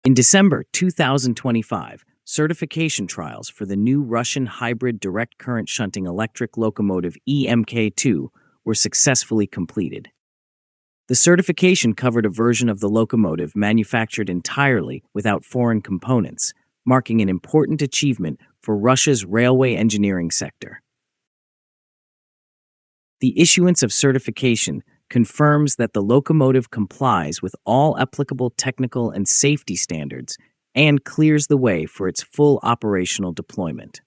In December 2025, certification trials for the new Russian hybrid direct current shunting electric locomotive EMKA2 were successfully completed. The certification covered a version of the locomotive manufactured entirely without foreign components, marking an important achievement for Russia's railway engineering sector. The issuance of certification confirms that the locomotive complies with all applicable technical and safety standards and clears the way for its full operational deployment.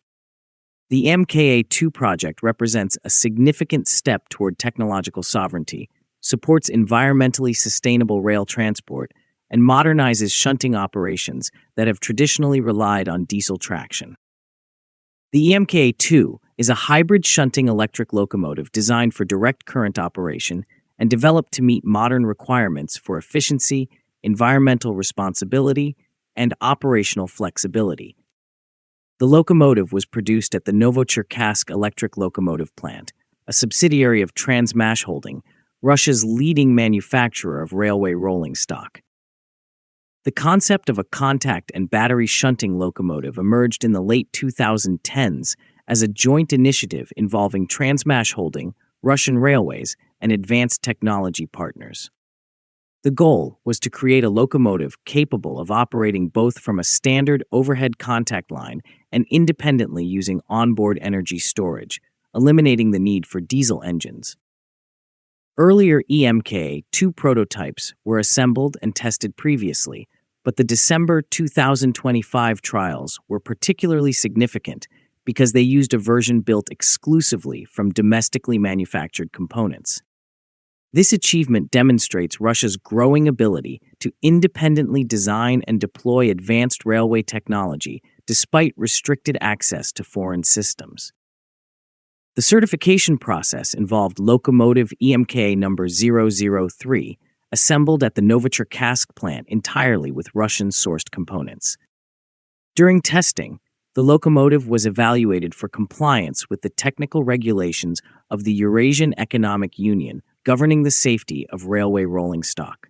The MKA2 project represents a significant step toward technological sovereignty, supports environmentally sustainable rail transport, and modernizes shunting operations that have traditionally relied on diesel traction. The EMKA2 is a hybrid shunting electric locomotive designed for direct current operation and developed to meet modern requirements for efficiency, environmental responsibility, and operational flexibility. The locomotive was produced at the Novocherkassk Electric Locomotive Plant, a subsidiary of Transmash Holding, Russia's leading manufacturer of railway rolling stock. The concept of a contact and battery shunting locomotive emerged in the late 2010s as a joint initiative involving Transmash Holding, Russian Railways, and advanced technology partners. The goal was to create a locomotive capable of operating both from a standard overhead contact line and independently using onboard energy storage, eliminating the need for diesel engines. Earlier EMKA2 prototypes were assembled and tested previously, but the December 2025 trials were particularly significant because they used a version built exclusively from domestically manufactured components. This achievement demonstrates Russia's growing ability to independently design and deploy advanced railway technology despite restricted access to foreign systems. The certification process involved Locomotive EMKA number 003, assembled at the Novocherkassk plant entirely with Russian-sourced components. During testing, the locomotive was evaluated for compliance with the technical regulations of the Eurasian Economic Union governing the safety of railway rolling stock.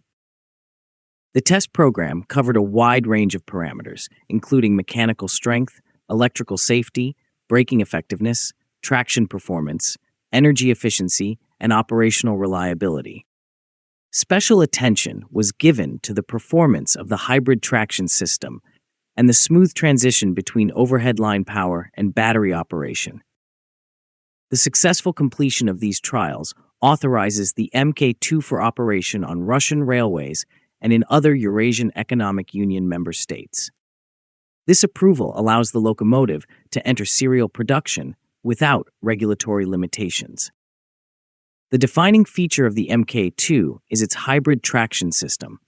The test program covered a wide range of parameters, including mechanical strength, electrical safety, braking effectiveness, traction performance, energy efficiency, and operational reliability. Special attention was given to the performance of the hybrid traction system and the smooth transition between overhead line power and battery operation. The successful completion of these trials authorizes the MK2 for operation on Russian railways and in other Eurasian Economic Union member states. This approval allows the locomotive to enter serial production without regulatory limitations. The defining feature of the MK2 is its hybrid traction system.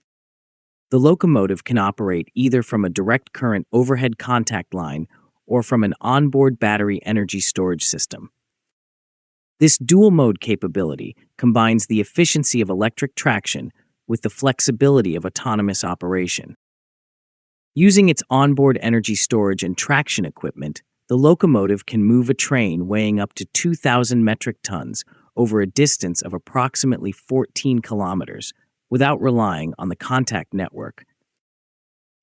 The locomotive can operate either from a direct current overhead contact line or from an onboard battery energy storage system. This dual-mode capability combines the efficiency of electric traction with the flexibility of autonomous operation. Using its onboard energy storage and traction equipment, the locomotive can move a train weighing up to 2,000 metric tons over a distance of approximately 14 kilometers without relying on the contact network.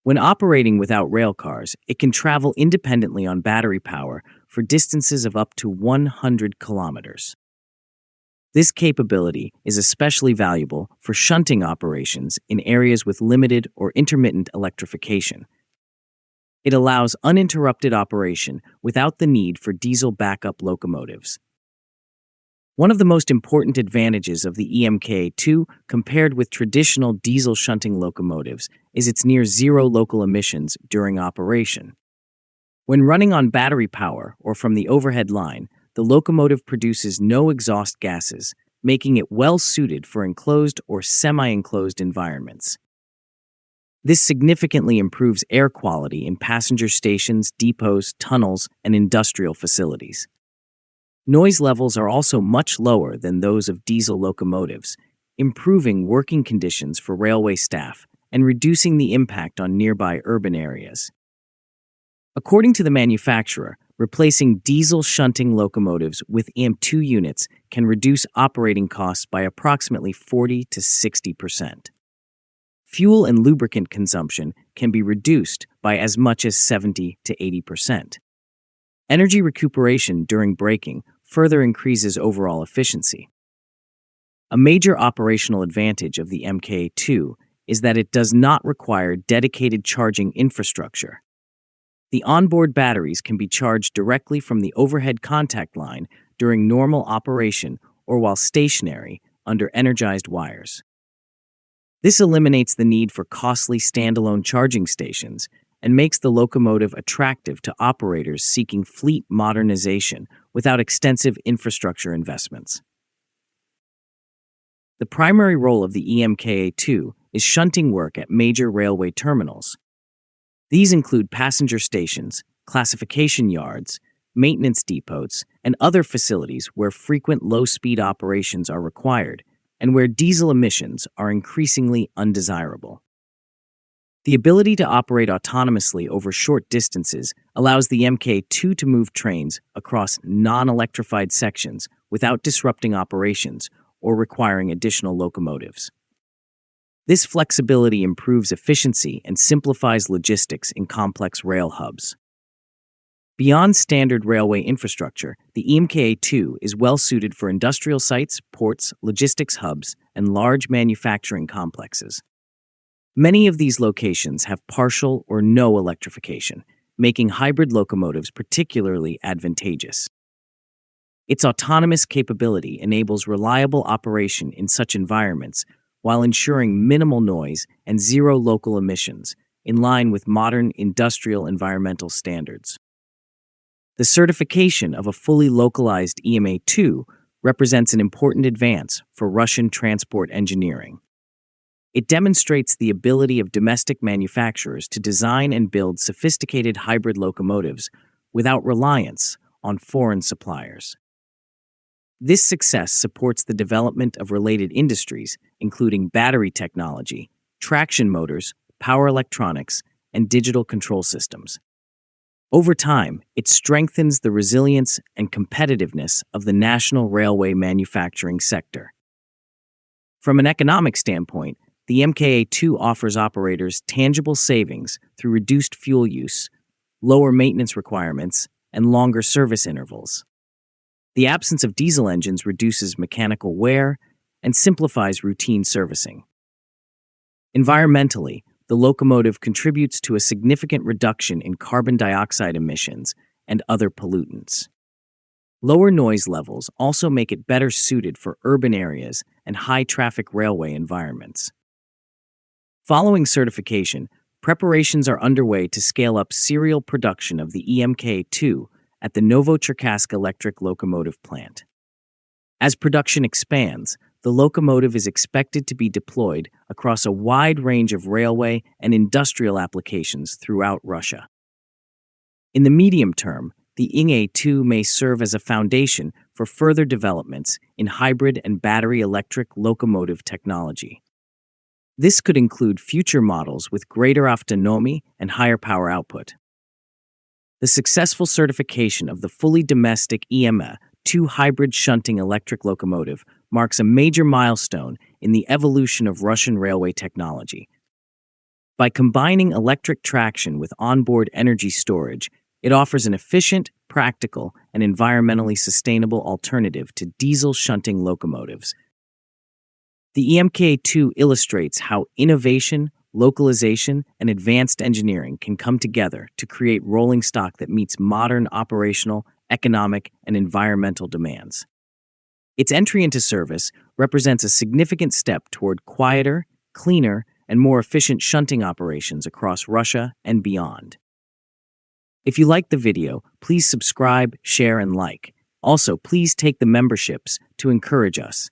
When operating without railcars, it can travel independently on battery power for distances of up to 100 kilometers. This capability is especially valuable for shunting operations in areas with limited or intermittent electrification. It allows uninterrupted operation without the need for diesel backup locomotives. One of the most important advantages of the EMKA2 compared with traditional diesel shunting locomotives is its near-zero local emissions during operation. When running on battery power or from the overhead line, the locomotive produces no exhaust gases, making it well-suited for enclosed or semi-enclosed environments. This significantly improves air quality in passenger stations, depots, tunnels, and industrial facilities. Noise levels are also much lower than those of diesel locomotives, improving working conditions for railway staff and reducing the impact on nearby urban areas. According to the manufacturer, replacing diesel shunting locomotives with EM2 units can reduce operating costs by approximately 40 to 60%. fuel and lubricant consumption can be reduced by as much as 70 to 80%. Energy recuperation during braking further increases overall efficiency. A major operational advantage of the EMKA2 is that it does not require dedicated charging infrastructure. The onboard batteries can be charged directly from the overhead contact line during normal operation or while stationary under energized wires. This eliminates the need for costly standalone charging stations and makes the locomotive attractive to operators seeking fleet modernization without extensive infrastructure investments. The primary role of the EMKA2 is shunting work at major railway terminals. These include passenger stations, classification yards, maintenance depots, and other facilities where frequent low-speed operations are required and where diesel emissions are increasingly undesirable. The ability to operate autonomously over short distances allows the EMKA2 to move trains across non-electrified sections without disrupting operations or requiring additional locomotives. This flexibility improves efficiency and simplifies logistics in complex rail hubs. Beyond standard railway infrastructure, the EMKA2 is well suited for industrial sites, ports, logistics hubs, and large manufacturing complexes. Many of these locations have partial or no electrification, making hybrid locomotives particularly advantageous. Its autonomous capability enables reliable operation in such environments while ensuring minimal noise and zero local emissions, in line with modern industrial environmental standards. The certification of a fully localized EMA2 represents an important advance for Russian transport engineering. It demonstrates the ability of domestic manufacturers to design and build sophisticated hybrid locomotives without reliance on foreign suppliers. This success supports the development of related industries, including battery technology, traction motors, power electronics, and digital control systems. Over time, it strengthens the resilience and competitiveness of the national railway manufacturing sector. From an economic standpoint, the MKA2 offers operators tangible savings through reduced fuel use, lower maintenance requirements, and longer service intervals. The absence of diesel engines reduces mechanical wear and simplifies routine servicing. Environmentally, the locomotive contributes to a significant reduction in carbon dioxide emissions and other pollutants. Lower noise levels also make it better suited for urban areas and high-traffic railway environments. Following certification, preparations are underway to scale up serial production of the EMKA2 at the Novocherkassk Electric Locomotive Plant. As production expands, the locomotive is expected to be deployed across a wide range of railway and industrial applications throughout Russia. In the medium term, the EMKA2 may serve as a foundation for further developments in hybrid and battery electric locomotive technology. This could include future models with greater autonomy and higher power output. The successful certification of the fully domestic EMKA2 hybrid shunting electric locomotive marks a major milestone in the evolution of Russian railway technology. By combining electric traction with onboard energy storage, it offers an efficient, practical, and environmentally sustainable alternative to diesel shunting locomotives. The EMKA2 illustrates how innovation, localization, and advanced engineering can come together to create rolling stock that meets modern operational, economic, and environmental demands. Its entry into service represents a significant step toward quieter, cleaner, and more efficient shunting operations across Russia and beyond. If you liked the video, please subscribe, share, and like. Also, please take the memberships to encourage us.